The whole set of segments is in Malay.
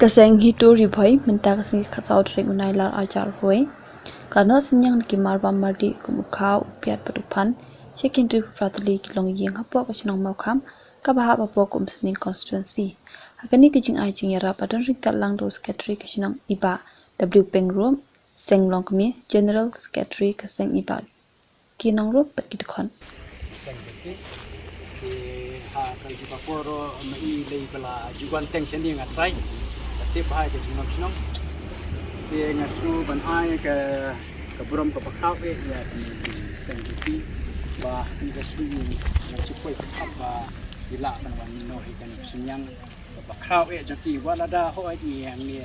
Kaseng hitu ribhoi menta kaseng khasau trek unai lar ajar hoi karena Synniang ki marba mardi kumukau piat padupan secondary pratali kilong yeng hapo ko Shnong Mawkhap ka bahap apo kum Synniang constituency hakani kijing ai jing yara padon rikat lang do secretary Shnong iba W Pengrum Seng longkmi general secretary kaseng iba kinong ro pat kitkon ha kan di paporo mai lei bala juan teng Synniang atrai tip hai ke Shnong dia ngasu ban ai ke buram ke pakau ya di Seng di bah kita sini nak cukup apa bila ban wan no ikan Synniang ke pakau jadi walada ho ai yang ni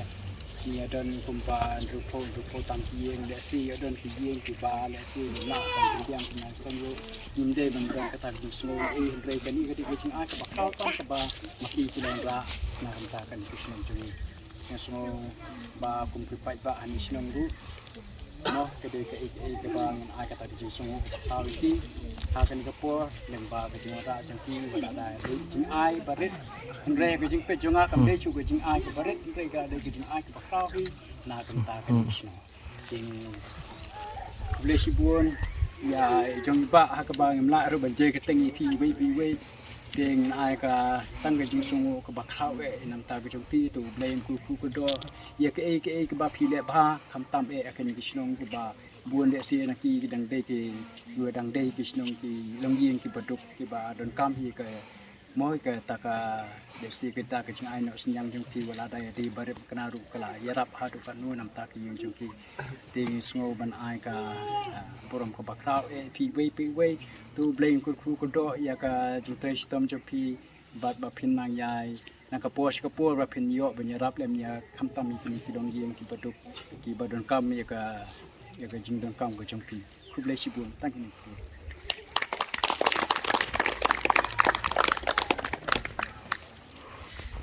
don kumpa rupo tam kieng le si don kieng ki ba le si la kan tiang kan sango inde ban ban kata di semua rei kan ni ke di ai ke pakau kan ke ba maki pulang ra na kan Shnong juni yang semua ba kumpipai ba ani Shnong ru no kedai ke bang ai kata di semua tahu ti akan ke po lemba ke jingara jangki ba da jing ai barit re ke jing pe jonga kam re chu ke jing ai ke barit re ga de jing ai ke bakau hi na kan ta kan Shnong jing blesi buon ya jong ba ha ke bang mla ru ban je ke tengi pi wei ding ai ka tang ke jing sungu ke bakau nam ta ke jong ti tu blame ku do ya ke ba phi le ba kham tam akan Shnong ke ba buon de si na ki dang de ke dua dang de ke Shnong ki long yeng ki baduk ki ba don kam hi ke moi ke ta ka de si ke ta ke jing ai no Synniang jong ki wala da di barep kena ru kala yarap ha du kan nu nam ta ki yung jong ki ding sngo ban ai ka buram ko bakau pi wei tu blame ku do ya ka jing tre stom jo pi bat ba phin nang yai na ka pos ba phin yo ban yarap lem ya kham tam mi ki dong yeng ki baduk ki ba don kam ya ka jing dong kam ko jong pi ku ble si bun thank you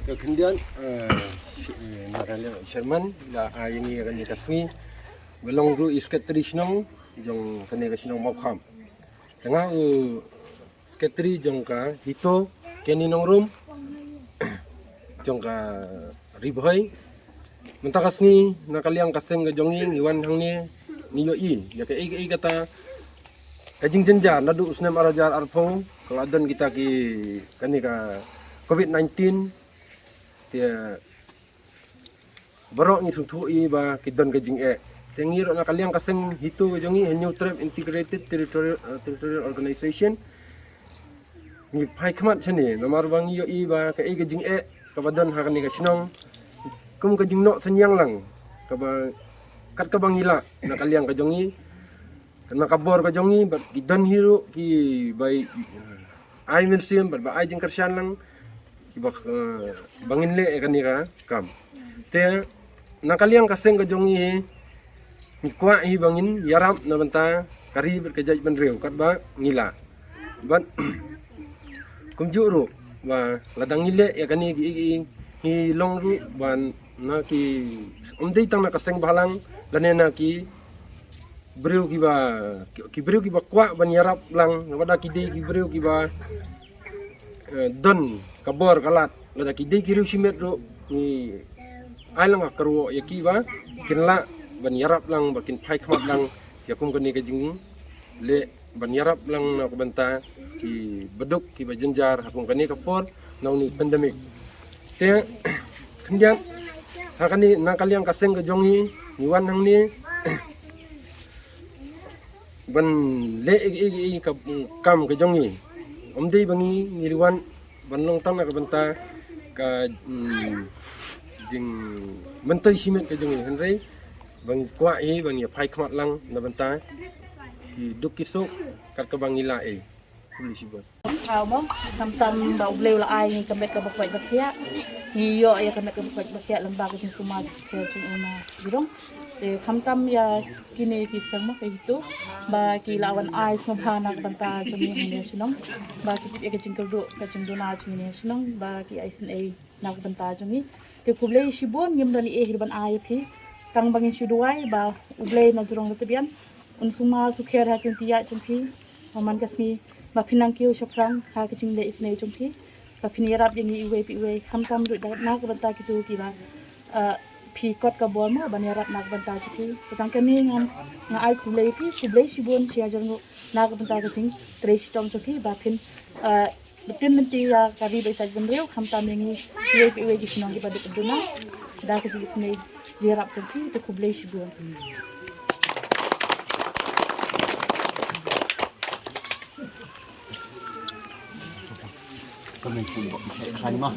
kemudian nakala Sherman la ayini kan kasmi belong ru secretary Shnong jong kane ka Shnong Mawkhap tengah secretary jong ka hito keni nong room jong ka ribhoi mentakasni nakaliang kaseng ka jongi ngiwan hangni niyo ya ka kata kajing jenja nadu usnem arajar arpo keladon kita ki kani ka COVID-19 dia borok ni sutui ba kidon gajing tengiro na kaliang kaseng hitu jongi Hynniewtrep integrated territorial organization ni pai khamat chani nomor bang yo ba ka gajing kabadon hakani ka Shnong kum gajing no Synniang lang ka ba kat ka bang ila na kaliang ka jongi kana kabor ka jongi ba kidon hiro ki bai ai museum ba ai jing kersian lang ibak bangin le kan ni ka kam te nakaliang kaseng ka jongi ni kwa hi bangin yarap na banta kari berkejaj benreu kat ba ngila ban kumjuru ba ladang ile ya kan ni long ru ban na ki umdei tang na kaseng balang lanena ki breu ki ba kwa ban yarap lang wada ki dei ki breu ki ba don kabor kalat lada ki dei kiru simet ro ni ailang akro yaki ba kinla ban yarap lang bakin phai khmat lang yakum kani ka jing le ban yarap lang na ko banta ki beduk ki ba jenjar hakum kani ka por naw ni pandemic te kenjang hakani nakaliang kaseng ka jongi ni wan hang ni ban le ka kam ka jongi omdei bangi ngiriwan banlong tang na kabanta ka jing mentai simet ka jongi henrei bang kwa bang ya phai khmat lang na banta ki duk kisok kat ka bang ila puli sibot hao mo tam bau bleu la ai ni kamet ka bakwai bakya ni yo ya kamet ka bakwai bakya lamba ko jing sumaj ke jing una birong tam ya kini kisang mo kay itu ba ki lawan ai smabhana banta jumi ni Shnong ba ki ke jing kerdo ka jing dona jumi ni Shnong ba ki aisen na banta jumi te kublei shibon ngim dani hirban ai phi tang bangin shuduai ba ublei na jurong letebian unsuma sukher hakin tiya jumpi maman kasmi ba pinang kiu shoprang ha ke jing le isne jumpi ba pinirap yang iwe pi we kam ru na ka banta ki tu ki ba พีกดกระบวนมาบันยัดนักบรรดาจุดที่ตั้งกันนี่งานไอ้คุเล่พี่คุเล่ชิบุนเชียจังนักบรรดาจุดที่เทรชิตองจุดที่แบบเป็นmenteri ya kari besar bendera hamtam yang ini dia di Shnong pada keduna dah kerja sini dirap jadi tu kublai shibuan Komen pun bisa ikan mah.